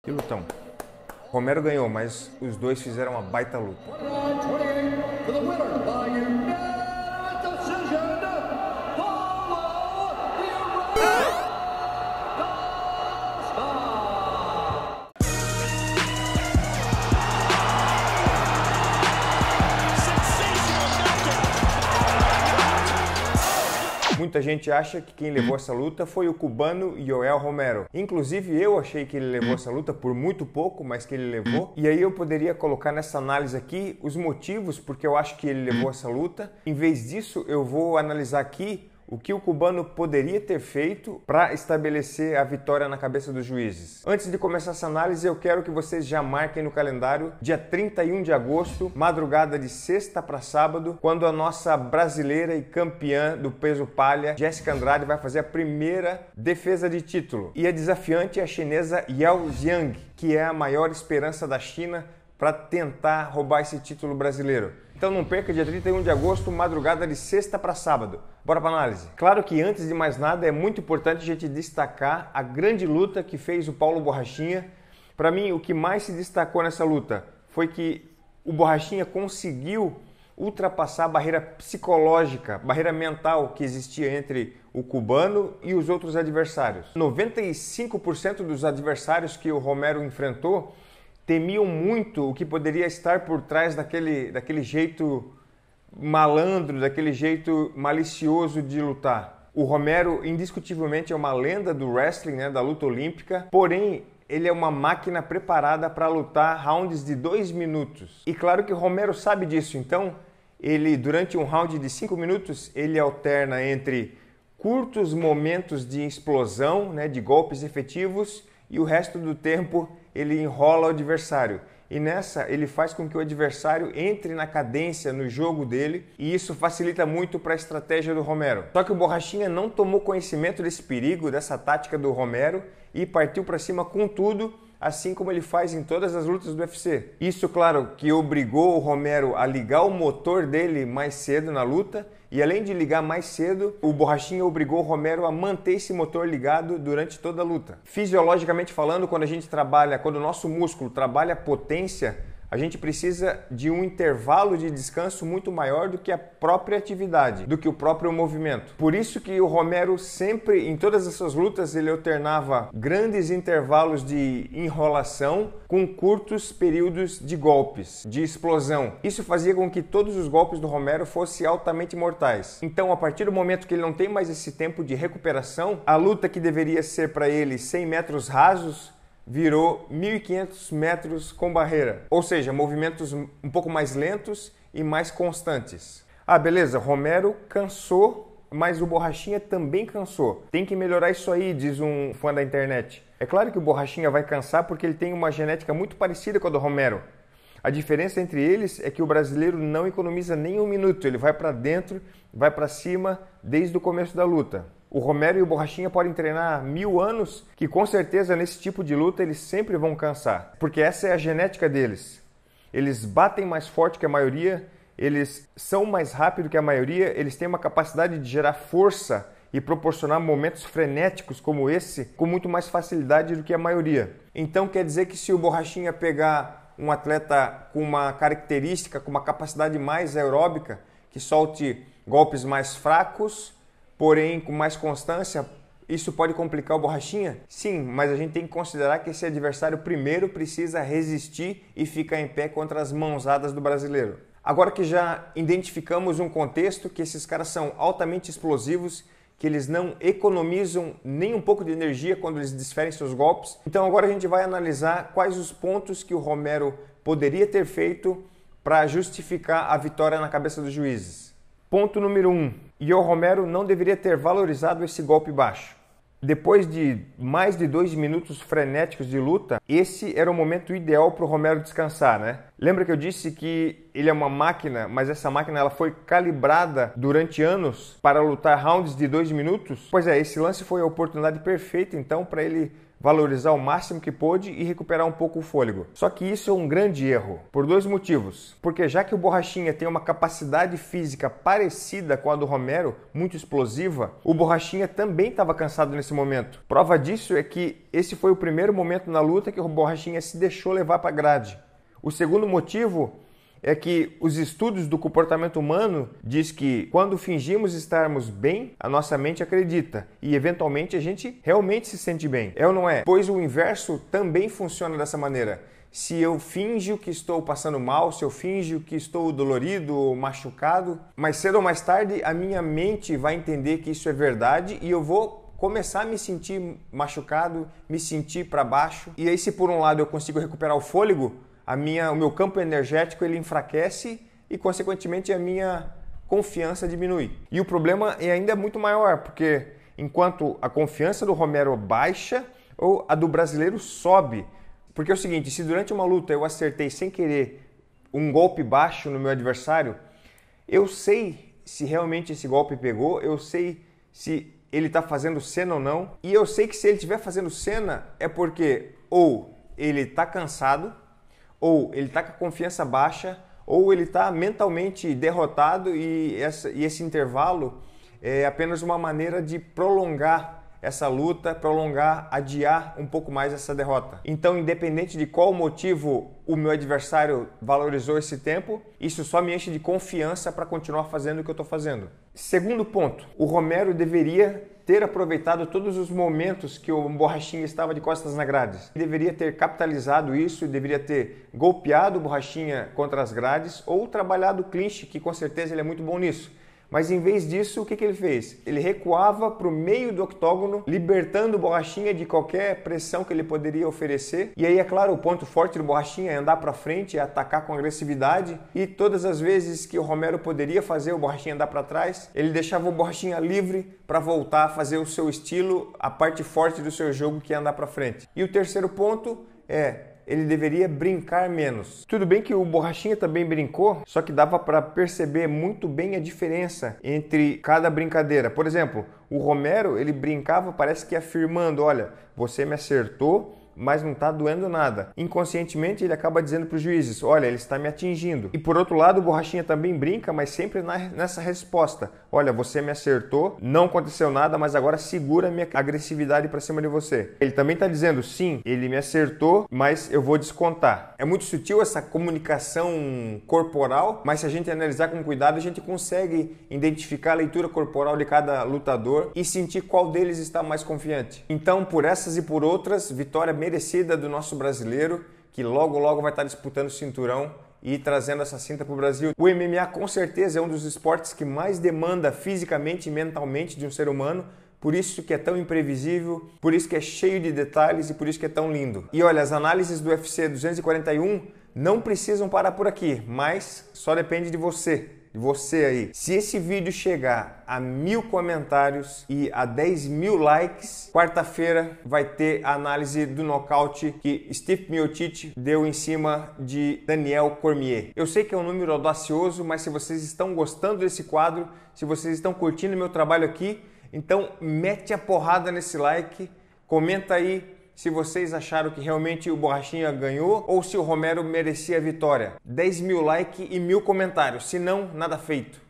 Que lutão. Romero ganhou, mas os dois fizeram uma baita luta. Muita gente acha que quem levou essa luta foi o cubano Yoel Romero. Inclusive eu achei que ele levou essa luta por muito pouco, mas que ele levou. E aí eu poderia colocar nessa análise aqui os motivos porque eu acho que ele levou essa luta. Em vez disso, eu vou analisar aqui o que o cubano poderia ter feito para estabelecer a vitória na cabeça dos juízes. Antes de começar essa análise, eu quero que vocês já marquem no calendário dia 31 de agosto, madrugada de sexta para sábado, quando a nossa brasileira e campeã do peso palha, Jéssica Andrade, vai fazer a primeira defesa de título. E a desafiante é a chinesa Yao Jiang, que é a maior esperança da China para tentar roubar esse título brasileiro. Então não perca, dia 31 de agosto, madrugada de sexta para sábado. Bora para análise. Claro que antes de mais nada é muito importante a gente destacar a grande luta que fez o Paulo Borrachinha. Para mim, o que mais se destacou nessa luta foi que o Borrachinha conseguiu ultrapassar a barreira psicológica, barreira mental que existia entre o cubano e os outros adversários. 95% dos adversários que o Romero enfrentou temiam muito o que poderia estar por trás daquele jeito malandro, daquele jeito malicioso de lutar. O Romero, indiscutivelmente, é uma lenda do wrestling, né, da luta olímpica, porém, ele é uma máquina preparada para lutar rounds de 2 minutos. E claro que o Romero sabe disso, então, ele, durante um round de 5 minutos, ele alterna entre curtos momentos de explosão, né, de golpes efetivos, e o resto do tempo ele enrola o adversário. E nessa ele faz com que o adversário entre na cadência no jogo dele e isso facilita muito para a estratégia do Romero. Só que o Borrachinha não tomou conhecimento desse perigo, dessa tática do Romero e partiu para cima com tudo, assim como ele faz em todas as lutas do UFC. Isso, claro, que obrigou o Romero a ligar o motor dele mais cedo na luta e além de ligar mais cedo, o Borrachinha obrigou o Romero a manter esse motor ligado durante toda a luta. Fisiologicamente falando, quando o nosso músculo trabalha potência, a gente precisa de um intervalo de descanso muito maior do que a própria atividade, do que o próprio movimento. Por isso que o Romero sempre, em todas as suas lutas, ele alternava grandes intervalos de enrolação com curtos períodos de golpes, de explosão. Isso fazia com que todos os golpes do Romero fossem altamente mortais. Então, a partir do momento que ele não tem mais esse tempo de recuperação, a luta que deveria ser para ele 100 metros rasos, virou 1.500 metros com barreira, ou seja, movimentos um pouco mais lentos e mais constantes. Ah, beleza, Romero cansou, mas o Borrachinha também cansou. Tem que melhorar isso aí, diz um fã da internet. É claro que o Borrachinha vai cansar porque ele tem uma genética muito parecida com a do Romero. A diferença entre eles é que o brasileiro não economiza nem um minuto, ele vai para dentro, vai para cima desde o começo da luta. O Romero e o Borrachinha podem treinar 1000 anos, que com certeza nesse tipo de luta eles sempre vão cansar, porque essa é a genética deles. Eles batem mais forte que a maioria, eles são mais rápidos que a maioria, eles têm uma capacidade de gerar força e proporcionar momentos frenéticos como esse com muito mais facilidade do que a maioria. Então quer dizer que se o Borrachinha pegar um atleta com uma característica, com uma capacidade mais aeróbica, que solte golpes mais fracos, porém com mais constância, isso pode complicar o Borrachinha? Sim, mas a gente tem que considerar que esse adversário primeiro precisa resistir e ficar em pé contra as mãozadas do brasileiro. Agora que já identificamos um contexto que esses caras são altamente explosivos, que eles não economizam nem um pouco de energia quando eles desferem seus golpes, então agora a gente vai analisar quais os pontos que o Romero poderia ter feito para justificar a vitória na cabeça dos juízes. Ponto número 1. Yoel Romero não deveria ter valorizado esse golpe baixo. Depois de mais de 2 minutos frenéticos de luta, esse era o momento ideal para o Romero descansar, né? Lembra que eu disse que ele é uma máquina, mas essa máquina ela foi calibrada durante anos para lutar rounds de 2 minutos? Pois é, esse lance foi a oportunidade perfeita então para ele valorizar o máximo que pôde e recuperar um pouco o fôlego. Só que isso é um grande erro, por dois motivos. Porque já que o Borrachinha tem uma capacidade física parecida com a do Romero, muito explosiva, o Borrachinha também estava cansado nesse momento. Prova disso é que esse foi o primeiro momento na luta que o Borrachinha se deixou levar para a grade. O segundo motivo é que os estudos do comportamento humano diz que quando fingimos estarmos bem, a nossa mente acredita e eventualmente a gente realmente se sente bem. É ou não é? Pois o inverso também funciona dessa maneira. Se eu finjo que estou passando mal, se eu finjo que estou dolorido ou machucado, mais cedo ou mais tarde a minha mente vai entender que isso é verdade e eu vou começar a me sentir machucado, me sentir para baixo. E aí, se por um lado eu consigo recuperar o fôlego, o meu campo energético ele enfraquece e, consequentemente, a minha confiança diminui. E o problema é ainda muito maior, porque enquanto a confiança do Romero baixa, ou a do brasileiro sobe. Porque é o seguinte, se durante uma luta eu acertei sem querer um golpe baixo no meu adversário, eu sei se realmente esse golpe pegou, eu sei se ele está fazendo cena ou não, e eu sei que se ele estiver fazendo cena é porque ou ele está cansado, ou ele está com a confiança baixa, ou ele está mentalmente derrotado e esse intervalo é apenas uma maneira de prolongar essa luta, adiar um pouco mais essa derrota. Então, independente de qual motivo o meu adversário valorizou esse tempo, isso só me enche de confiança para continuar fazendo o que eu estou fazendo. Segundo ponto, o Romero deveria ter aproveitado todos os momentos que o Borrachinha estava de costas na grades. Deveria ter capitalizado isso, deveria ter golpeado o Borrachinha contra as grades ou trabalhado o clinch, que com certeza ele é muito bom nisso. Mas em vez disso, o que ele fez? Ele recuava para o meio do octógono, libertando o Borrachinha de qualquer pressão que ele poderia oferecer. E aí, é claro, o ponto forte do Borrachinha é andar para frente, é atacar com agressividade. E todas as vezes que o Romero poderia fazer o Borrachinha andar para trás, ele deixava o Borrachinha livre para voltar a fazer o seu estilo, a parte forte do seu jogo, que é andar para frente. E o terceiro ponto é: ele deveria brincar menos. Tudo bem que o Borrachinha também brincou, só que dava para perceber muito bem a diferença entre cada brincadeira. Por exemplo, o Romero, ele brincava, parece que afirmando, olha, você me acertou, mas não está doendo nada. Inconscientemente, ele acaba dizendo para os juízes, olha, ele está me atingindo. E por outro lado, o Borrachinha também brinca, mas sempre nessa resposta. Olha, você me acertou, não aconteceu nada, mas agora segura a minha agressividade para cima de você. Ele também está dizendo, sim, ele me acertou, mas eu vou descontar. É muito sutil essa comunicação corporal, mas se a gente analisar com cuidado, a gente consegue identificar a leitura corporal de cada lutador e sentir qual deles está mais confiante. Então, por essas e por outras, vitória merecida do nosso brasileiro, que logo vai estar disputando o cinturão e trazendo essa cinta para o Brasil. O MMA com certeza é um dos esportes que mais demanda fisicamente e mentalmente de um ser humano, por isso que é tão imprevisível, por isso que é cheio de detalhes e por isso que é tão lindo. E olha, as análises do UFC 241 não precisam parar por aqui, mas só depende de você. Você aí. Se esse vídeo chegar a 1000 comentários e a 10.000 likes, quarta-feira vai ter a análise do nocaute que Stipe Miocic deu em cima de Daniel Cormier. Eu sei que é um número audacioso, mas se vocês estão gostando desse quadro, se vocês estão curtindo meu trabalho aqui, então mete a porrada nesse like, comenta aí se vocês acharam que realmente o Borrachinha ganhou ou se o Romero merecia a vitória. 10.000 likes e 1000 comentários, se não, nada feito.